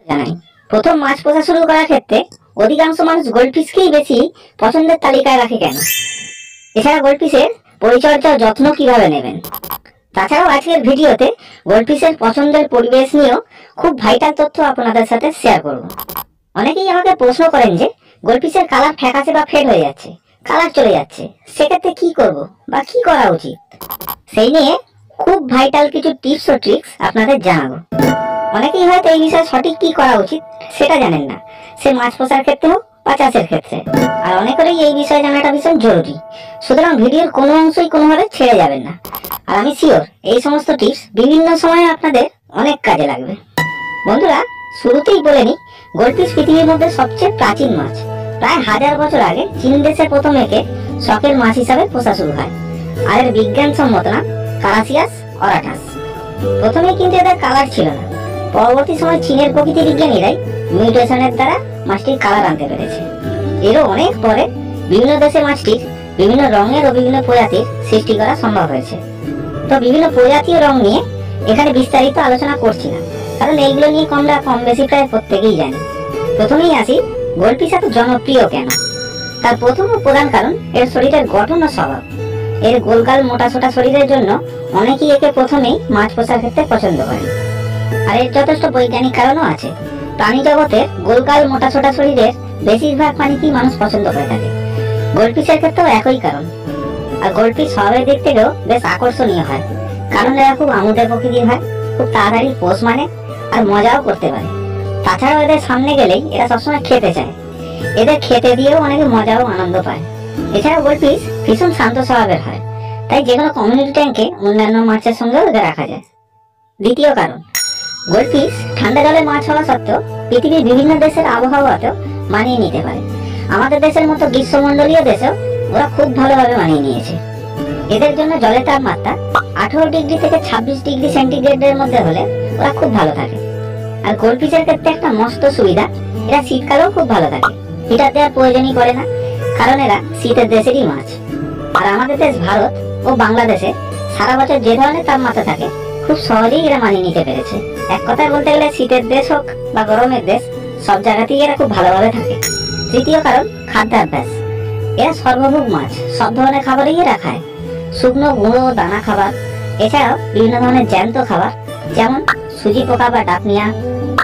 জানাই। প্রথম মাছ পোষা শুরু করার ক্ষেত্রে অধিকাংশ মানুষ গোল্ডফিশকেই বেশি পছন্দের তালিকায় রাখে কেন, এছাড়া গোল্ডফিশের পরিচর্যা ও যত্ন কিভাবে নেবেন। তাছাড়াও আজকের ভিডিওতে গোল্ডফিশের পছন্দের পরিবেশ নিয়েও খুব ভাইটাল তথ্য আপনাদের সাথে শেয়ার করব। অনেকেই আমাকে প্রশ্ন করেন যে গোল্ডফিশের কালার ফ্যাকাশে বা ফেড হয়ে যাচ্ছে, কালার চলে যাচ্ছে, সেক্ষেত্রে কি করব বা কি করা উচিত, সেই নিয়ে খুব ভাইটাল কিছু টিপস ও ট্রিক্স আপনাদের জানাবো। অনেকেই হয়তো এই বিষয়ে সঠিক কি করা উচিত সেটা জানেন না, সে মাছ পোষার ক্ষেত্রে হোক বা চাষের ক্ষেত্রে। আর অনেকেরই এই বিষয়ে জানাটা ভীষণ জরুরি, সুতরাং ভিডিওর কোনো অংশই কোনোভাবে ছেড়ে যাবেন না। আর আমি শিওর এই সমস্ত টিপস বিভিন্ন সময়ে আপনাদের অনেক কাজে লাগবে। বন্ধুরা, শুরুতেই বলে নিই, গোল্ডফিশ পৃথিবীর মধ্যে সবচেয়ে প্রাচীন মাছ। প্রায় 1000 বছর আগে চীন দেশে প্রথম একে শখের মাছ হিসাবে পোষা শুরু হয়। আর এর বিজ্ঞানসম্মত নাম কারাসিয়াস অরাটাস। প্রথমে কিন্তু এদের কালার ছিল না, পরবর্তী সময় চীনের প্রকৃতি বিজ্ঞানীরাই মিউটেশনের দ্বারা মাছটির কালার আনতে পেরেছে। এরও অনেক পরে বিভিন্ন দেশে মাছটির বিভিন্ন রঙের ও বিভিন্ন প্রজাতির সৃষ্টি করা সম্ভব হয়েছে। তো বিভিন্ন প্রজাতি ও রং নিয়ে এখানে বিস্তারিত আলোচনা করছি না, কারণ এইগুলো নিয়ে আমরা কম বেশি প্রায় প্রত্যেকেই জানি। প্রথমেই আসি, গোল্ডফিশ এত জনপ্রিয় কেন। তার প্রথম ও প্রধান কারণ এর শরীরের গঠন ও স্বভাব। এর গোলগাল মোটাসোটা শরীরের জন্য অনেকেই একে প্রথমেই মাছ পোষার ক্ষেত্রে পছন্দ করেন। আর এর যথেষ্ট বৈজ্ঞানিক কারণও আছে। প্রাণী জগতের গোলগাল মোটাসোটা শরীরের বেশিরভাগ প্রাণীকেই মানুষ পছন্দ করে থাকে। গোল্ডফিশের ক্ষেত্রেও একই কারণ। আর গোল্ডফিশ স্বভাবের দিক থেকেও বেশ আকর্ষণীয় হয়, কারণ এরা খুব আমোদের প্রকৃতির হয়, খুব তাড়াতাড়ি পোষ মানে আর মজাও করতে পারে। তাছাড়াও এদের সামনে গেলেই এরা সবসময় খেতে চায়, এদের খেতে দিয়েও অনেকে মজা ও আনন্দ পায়। এছাড়া গোল্ডফিশ ভীষণ শান্ত স্বভাবের হয়, তাই যে কোনো কমিউনিটি ট্যাঙ্কে অন্যান্য মাছের সঙ্গেও এদের রাখা যায়। দ্বিতীয় কারণ, গোল্ডফিশ ঠান্ডা জলে মাছ হওয়া সত্ত্বেও পৃথিবীর বিভিন্ন দেশের আবহাওয়াতেও মানিয়ে নিতে পারে। আমাদের দেশের মতো গ্রীষ্মমণ্ডলীয় দেশেও ওরা খুব ভালোভাবে মানিয়ে নিয়েছে। এদের জন্য জলের তাপমাত্রা 18 ডিগ্রি থেকে 26 ডিগ্রি সেন্টিগ্রেডের মধ্যে হলে ওরা খুব ভালো থাকে। আর গোল্ডফিশের ক্ষেত্রে একটা মস্ত সুবিধা, এরা শীতকালেও খুব ভালো থাকে, হিটার দেওয়ার প্রয়োজনই পড়ে না, কারণ এরা শীতের দেশেরই মাছ। আর আমাদের দেশ ভারত ও বাংলাদেশে সারা বছর যে ধরনের তাপমাত্রা থাকে খুব সহজেই এরা মানিয়ে নিতে পেরেছে। এক কথায় বলতে গেলে শীতের দেশ হোক বা গরমের দেশ, সব জায়গাতেই এরা খুব ভালোভাবে থাকে। তৃতীয় কারণ, খাদ্যাভ্যাস। এরা সর্বভোগ মাছ, সব ধরনের খাবারই এরা খায়। শুকনো গুঁড়ো দানা খাবার, এছাড়াও বিভিন্ন ধরনের জ্যান্ত খাবার, যেমন সুজি পোকা বা ডাকনিয়া,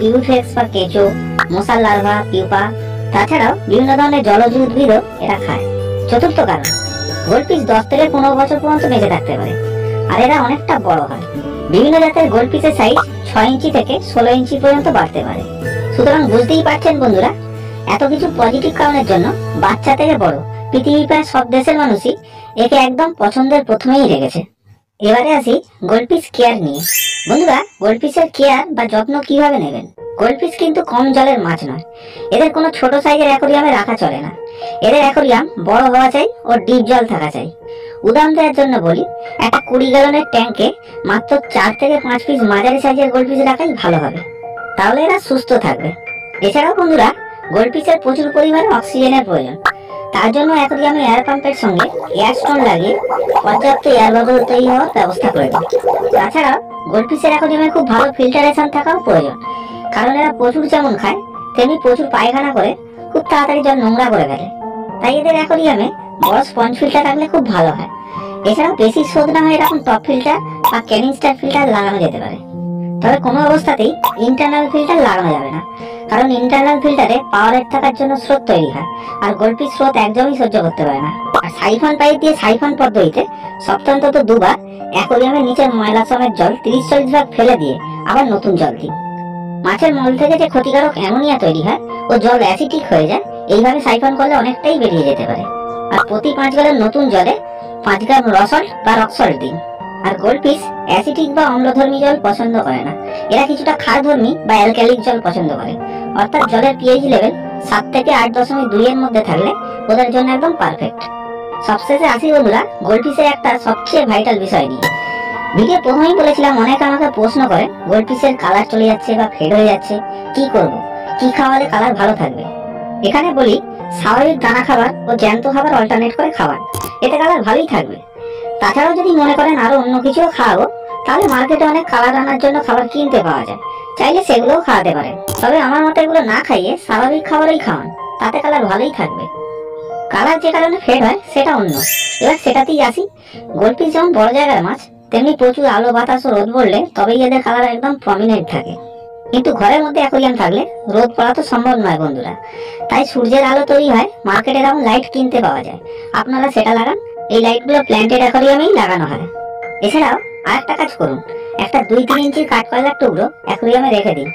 ইউফেক্স বা কেঁচো, মশার লার্ভা, পিউপা। তাছাড়াও বিভিন্ন ধরনের জলজ উদ্ভিদও এরা খায়। চতুর্থ কারণ, গোল্ডফিশ 10 থেকে 15 বছর পর্যন্ত বেঁচে থাকতে পারে, আর এরা অনেকটা বড় হয়। বিভিন্ন জাতের গোল্ডফিশের সাইজ 6 ইঞ্চি থেকে 16 ইঞ্চি পর্যন্ত বাড়তে পারে। সুতরাং বুঝতেই পারছেন বন্ধুরা, এত কিছু পজিটিভ কারণের জন্য বাচ্চা থেকে বড় পৃথিবীর প্রায় সব দেশের মানুষই একে একদম পছন্দের প্রথমেই রেখেছে। এবারে আসি গোল্ডফিশ কেয়ার নিয়ে। বন্ধুরা, গোল্ডফিশের কেয়ার বা যত্ন কিভাবে নেবেন। গোল্ডফিশ কিন্তু কম জলের মাছ নয়, এদের কোনো ছোট সাইজের অ্যাকোরিয়ামে রাখা চলে না। এদের অ্যাকোরিয়াম বড় হওয়া চাই ও ডিপ জল থাকা চাই। উদাহরণ দেওয়ার জন্য বলি, একটা 20 গ্যালনের ট্যাঙ্কে মাত্র 4 থেকে 5 পিস মাঝারি সাইজের গোল্ডফিশ রাখাই ভালো হবে, তাহলে এরা সুস্থ থাকবে। এছাড়াও বন্ধুরা, গোল্ডফিশের প্রচুর পরিমাণে অক্সিজেনের প্রয়োজন। তার জন্য অ্যাকোরিয়ামে এয়ার পাম্পের সঙ্গে এয়ার স্টোন লাগিয়ে পর্যাপ্ত এয়ার বাবল তৈরি হওয়ার ব্যবস্থা করে দিন। তাছাড়া গোল্ডফিশের অ্যাকোরিয়ামে খুব ভালো ফিল্টারেশন থাকাও প্রয়োজন, কারণ এরা প্রচুর যেমন খায় তেমনি প্রচুর পায়খানা করে খুব তাড়াতাড়ি জল নোংরা করে ফেলে। তাই এদের অ্যাকোরিয়ামে বড় স্পঞ্জ ফিল্টার রাখলে খুব ভালো হয়। এছাড়াও বেশি শোধ না হয় এরকম টপ ফিল্টার বা ক্যানিস্টার ফিল্টার লাগানো যেতে পারে। তবে কোনো অবস্থাতেই ইন্টারনাল ফিল্টার লাগানো যাবে না, কারণ ইন্টারনাল ফিল্টারে পাওয়ার থাকার জন্য স্রোত তৈরি হয়, আর গোল্ডফিশ স্রোত একদমই সহ্য করতে পারে না। আর সাইফন পাইপ দিয়ে সাইফন পদ্ধতিতে সপ্তাহে অন্তত 2 বার অ্যাকোরিয়ামের নিচের ময়লা সমেত জল 30-40 ভাগ ফেলে দিয়ে আবার নতুন জল দিন। মাছের মল থেকে যে ক্ষতিকারক অ্যামোনিয়া তৈরি হয় ও জল অ্যাসিডিক হয়ে যায়, এইভাবে সাইফন করলে অনেকটাই বেরিয়ে যেতে পারে। আর প্রতি 5 গ্যালন নতুন জলে 5 গ্রাম র সল্ট বা রক সল্ট দিন। আর গোল্ডফিশ অ্যাসিডিক বা অম্লধর্মী জল পছন্দ করে না, এরা কিছুটা ক্ষারধর্মী বা অ্যালকালিক জল পছন্দ করে। অর্থাৎ জলের পিএইচ লেভেল 7 থেকে 8.2 এর মধ্যে থাকলে ওদের জন্য একদম পারফেক্ট। সবশেষে আসি বন্ধুরা, গোল্ডফিশের একটা সবচেয়ে ভাইটাল বিষয় নিয়ে। ভিডিও প্রথমেই বলেছিলাম, অনেকে আমাকে প্রশ্ন করে গোল্ডফিশের কালার চলে যাচ্ছে বা ফেড হয়ে যাচ্ছে, কি করব, কি খাওয়ালে কালার ভালো থাকবে। এখানে বলি, স্বাভাবিক দানা খাবার ও জ্যান্ত খাবার অল্টারনেট করে খাবার, এতে কালার ভালোই থাকবে। তাছাড়াও যদি মনে করেন আরো অন্য কিছুও খাওয়াবো, তাহলে মার্কেটে অনেক কালার আনার জন্য খাবার কিনতে পাওয়া যায়, চাইলে সেগুলোও খাওয়াতে পারেন, তবে আমার মতে এগুলো না খাইয়ে স্বাভাবিক খাবারই খাওয়ান, তাতে কালার ভালোই থাকবে। কালার যে কারণে ফেড হয় সেটা অন্য। এবার সেটাতেই আসি। গোল্ডফিশ যেমন বড় জায়গার মাছ, তেমনি প্রচুর আলো বাতাস ও রোদ পড়লে তবেই এদের কালার একদম প্রমিনেন্ট থাকে। কিন্তু ঘরের মধ্যে অ্যাকোরিয়াম থাকলে রোদ পড়া তো সম্ভব নয় বন্ধুরা, তাই সূর্যের আলো তৈরি হয়, মার্কেটে এরকম লাইট কিনতে পাওয়া যায়, আপনারা সেটা লাগান। এই লাইটগুলো প্ল্যান্টেড অ্যাকোরিয়ামেই লাগানো হয়। এছাড়াও আরেকটা কাজ করুন, একটা 2-3 ইঞ্চির কাঠকয়লার টুকরো অ্যাকোরিয়ামে রেখে দিন।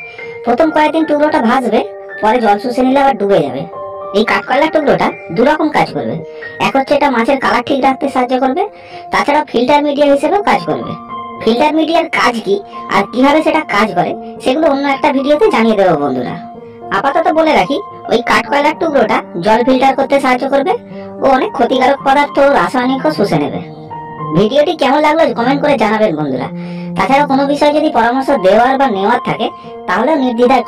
প্রথম কয়েকদিন টুকরোটা ভাসবে, পরে জল শুষে নিলে আবার ডুবে যাবে। এই কাঠকয়লার টুকরোটা দুরকম কাজ করবে। এক হচ্ছে এটা মাছের কালার ঠিক রাখতে সাহায্য করবে, তাছাড়া ফিল্টার মিডিয়া হিসেবেও কাজ করবে। ফিল্টার মিডিয়ার কাজ কি আর কিভাবে সেটা কাজ করে সেগুলো অন্য একটা ভিডিওতে জানিয়ে দেবো বন্ধুরা। আপাতত বলে রাখি, ওই কাঠকয়লার টুকরোটা জল ফিল্টার করতে সাহায্য করবে ও অনেক ক্ষতিকারক পদার্থ ও রাসায়নিকও শুষে নেবে। ভিডিওটি কেমন লাগলো কমেন্ট করে জানাবেন বন্ধুরা। তাছাড়া কোনো বিষয়ে যদি পরামর্শ দেওয়ার বা নেওয়ার থাকে তাহলে নির্দ্বিধায়